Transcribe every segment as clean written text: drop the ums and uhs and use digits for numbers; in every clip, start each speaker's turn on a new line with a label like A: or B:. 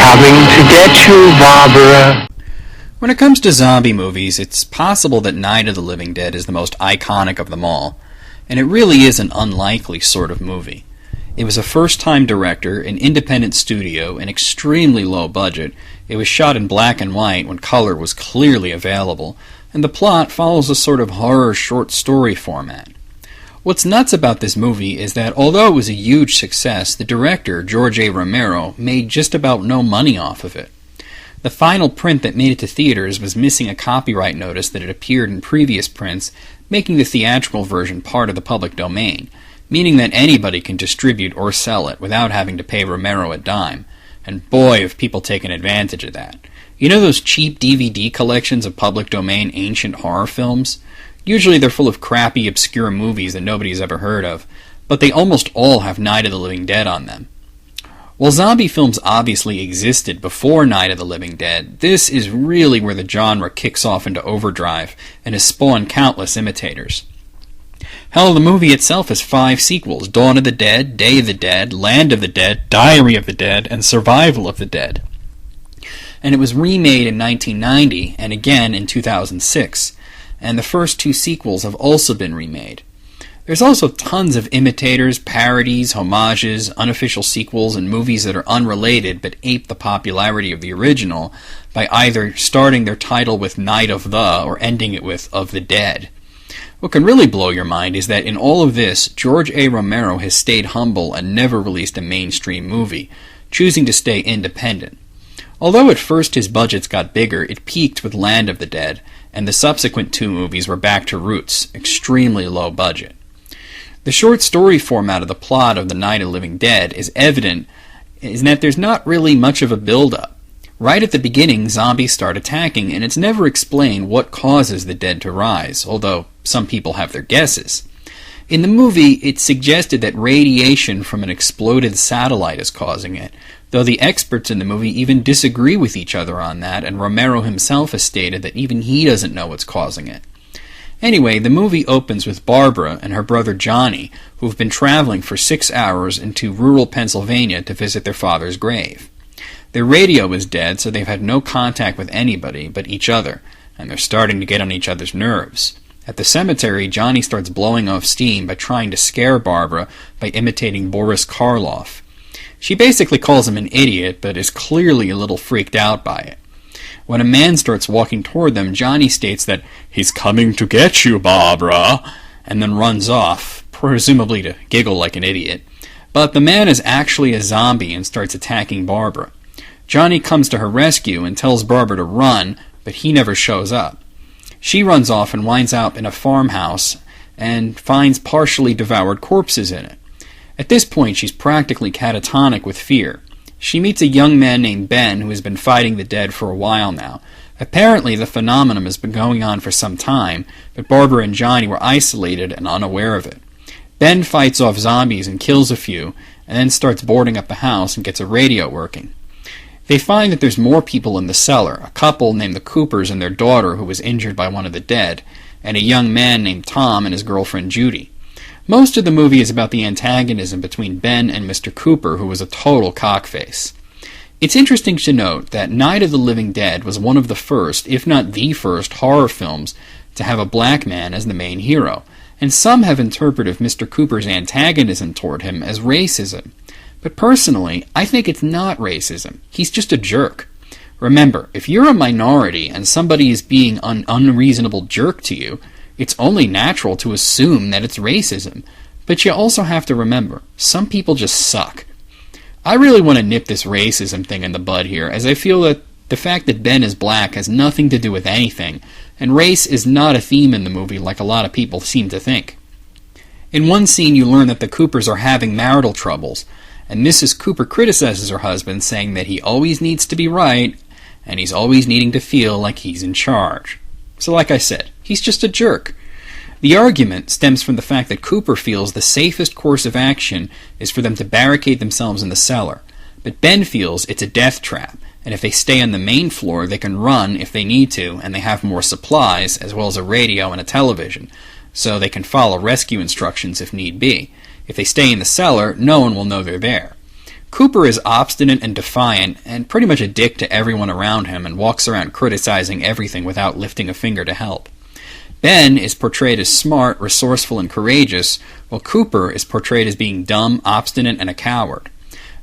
A: Coming to get you, Barbara.
B: When it comes to zombie movies, it's possible that Night of the Living Dead is the most iconic of them all, and it really is an unlikely sort of movie. It was a first-time director, an independent studio, an extremely low budget. It was shot in black and white when color was clearly available, and the plot follows a sort of horror short story format. What's nuts about this movie is that although it was a huge success, the director, George A. Romero, made just about no money off of it. The final print that made it to theaters was missing a copyright notice that had appeared in previous prints, making the theatrical version part of the public domain, meaning that anybody can distribute or sell it without having to pay Romero a dime. And boy, have people taken advantage of that. You know those cheap DVD collections of public domain ancient horror films? Usually they're full of crappy, obscure movies that nobody's ever heard of, but they almost all have Night of the Living Dead on them. While zombie films obviously existed before Night of the Living Dead, this is really where the genre kicks off into overdrive and has spawned countless imitators. Hell, the movie itself has 5 sequels: Dawn of the Dead, Day of the Dead, Land of the Dead, Diary of the Dead, and Survival of the Dead. And it was remade in 1990 and again in 2006. And the first 2 sequels have also been remade. There's also tons of imitators, parodies, homages, unofficial sequels, and movies that are unrelated but ape the popularity of the original by either starting their title with Night of the or ending it with Of the Dead. What can really blow your mind is that in all of this, George A. Romero has stayed humble and never released a mainstream movie, choosing to stay independent. Although at first his budgets got bigger, it peaked with Land of the Dead, and the subsequent 2 movies were back to roots, extremely low budget. The short story format of the plot of The Night of the Living Dead is evident in that there's not really much of a build-up. Right at the beginning, zombies start attacking, and it's never explained what causes the dead to rise, although some people have their guesses. In the movie, it's suggested that radiation from an exploded satellite is causing it, though the experts in the movie even disagree with each other on that, and Romero himself has stated that even he doesn't know what's causing it. Anyway, the movie opens with Barbara and her brother Johnny, who have been traveling for 6 hours into rural Pennsylvania to visit their father's grave. Their radio is dead, so they've had no contact with anybody but each other, and they're starting to get on each other's nerves. At the cemetery, Johnny starts blowing off steam by trying to scare Barbara by imitating Boris Karloff. She basically calls him an idiot, but is clearly a little freaked out by it. When a man starts walking toward them, Johnny states that he's coming to get you, Barbara, and then runs off, presumably to giggle like an idiot. But the man is actually a zombie and starts attacking Barbara. Johnny comes to her rescue and tells Barbara to run, but he never shows up. She runs off and winds up in a farmhouse and finds partially devoured corpses in it. At this point, she's practically catatonic with fear. She meets a young man named Ben who has been fighting the dead for a while now. Apparently, the phenomenon has been going on for some time, but Barbara and Johnny were isolated and unaware of it. Ben fights off zombies and kills a few, and then starts boarding up the house and gets a radio working. They find that there's more people in the cellar, a couple named the Coopers and their daughter who was injured by one of the dead, and a young man named Tom and his girlfriend Judy. Most of the movie is about the antagonism between Ben and Mr. Cooper, who was a total cockface. It's interesting to note that Night of the Living Dead was one of the first, if not the first, horror films to have a black man as the main hero, and some have interpreted Mr. Cooper's antagonism toward him as racism. But personally, I think it's not racism. He's just a jerk. Remember, if you're a minority and somebody is being an unreasonable jerk to you, it's only natural to assume that it's racism. But you also have to remember, some people just suck. I really want to nip this racism thing in the bud here, as I feel that the fact that Ben is black has nothing to do with anything, and race is not a theme in the movie like a lot of people seem to think. In one scene you learn that the Coopers are having marital troubles, and Mrs. Cooper criticizes her husband, saying that he always needs to be right, and he's always needing to feel like he's in charge. So like I said, he's just a jerk. The argument stems from the fact that Cooper feels the safest course of action is for them to barricade themselves in the cellar, but Ben feels it's a death trap, and if they stay on the main floor they can run if they need to, and they have more supplies, as well as a radio and a television, so they can follow rescue instructions if need be. If they stay in the cellar, no one will know they're there. Cooper is obstinate and defiant, and pretty much a dick to everyone around him, and walks around criticizing everything without lifting a finger to help. Ben is portrayed as smart, resourceful, and courageous, while Cooper is portrayed as being dumb, obstinate, and a coward.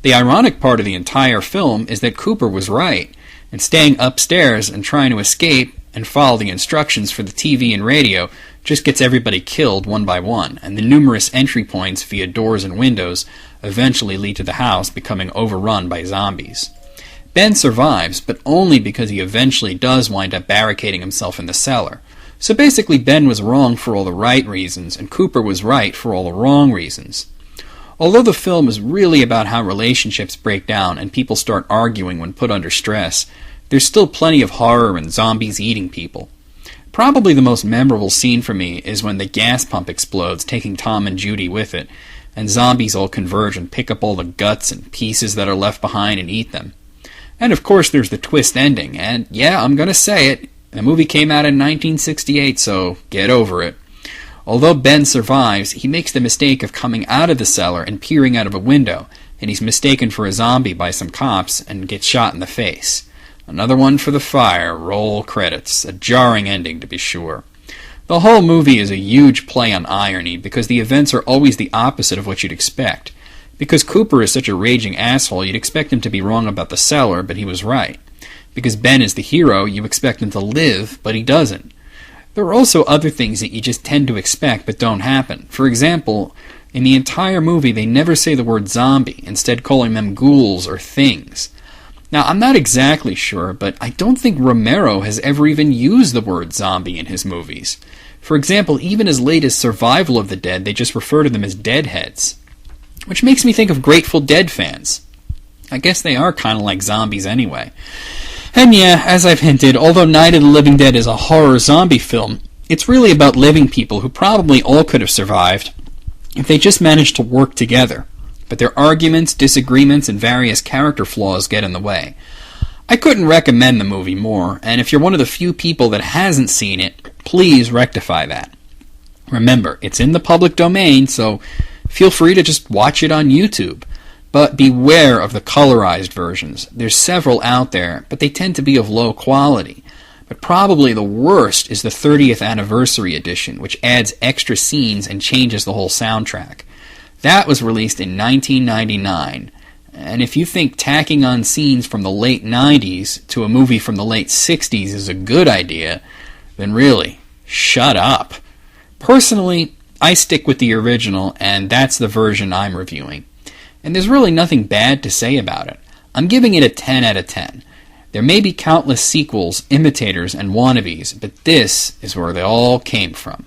B: The ironic part of the entire film is that Cooper was right, and staying upstairs and trying to escape and follow the instructions for the TV and radio just gets everybody killed one by one, and the numerous entry points via doors and windows eventually lead to the house becoming overrun by zombies. Ben survives, but only because he eventually does wind up barricading himself in the cellar. So basically Ben was wrong for all the right reasons, and Cooper was right for all the wrong reasons. Although the film is really about how relationships break down and people start arguing when put under stress, there's still plenty of horror and zombies eating people. Probably the most memorable scene for me is when the gas pump explodes, taking Tom and Judy with it, and zombies all converge and pick up all the guts and pieces that are left behind and eat them. And of course there's the twist ending, and yeah, I'm gonna say it, the movie came out in 1968, so get over it. Although Ben survives, he makes the mistake of coming out of the cellar and peering out of a window, and he's mistaken for a zombie by some cops and gets shot in the face. Another one for the fire, roll credits. A jarring ending, to be sure. The whole movie is a huge play on irony, because the events are always the opposite of what you'd expect. Because Cooper is such a raging asshole, you'd expect him to be wrong about the cellar, but he was right. Because Ben is the hero, you expect him to live, but he doesn't. There are also other things that you just tend to expect but don't happen. For example, in the entire movie they never say the word zombie, instead calling them ghouls or things. Now, I'm not exactly sure, but I don't think Romero has ever even used the word zombie in his movies. For example, even as late as Survival of the Dead, they just refer to them as deadheads. Which makes me think of Grateful Dead fans. I guess they are kind of like zombies anyway. And yeah, as I've hinted, although Night of the Living Dead is a horror zombie film, it's really about living people who probably all could have survived if they just managed to work together. But their arguments, disagreements, and various character flaws get in the way. I couldn't recommend the movie more, and if you're one of the few people that hasn't seen it, please rectify that. Remember, it's in the public domain, so feel free to just watch it on YouTube. But beware of the colorized versions. There's several out there, but they tend to be of low quality. But probably the worst is the 30th Anniversary Edition, which adds extra scenes and changes the whole soundtrack. That was released in 1999, and if you think tacking on scenes from the late 90s to a movie from the late 60s is a good idea, then really, shut up. Personally, I stick with the original, and that's the version I'm reviewing. And there's really nothing bad to say about it. I'm giving it a 10 out of 10. There may be countless sequels, imitators, and wannabes, but this is where they all came from.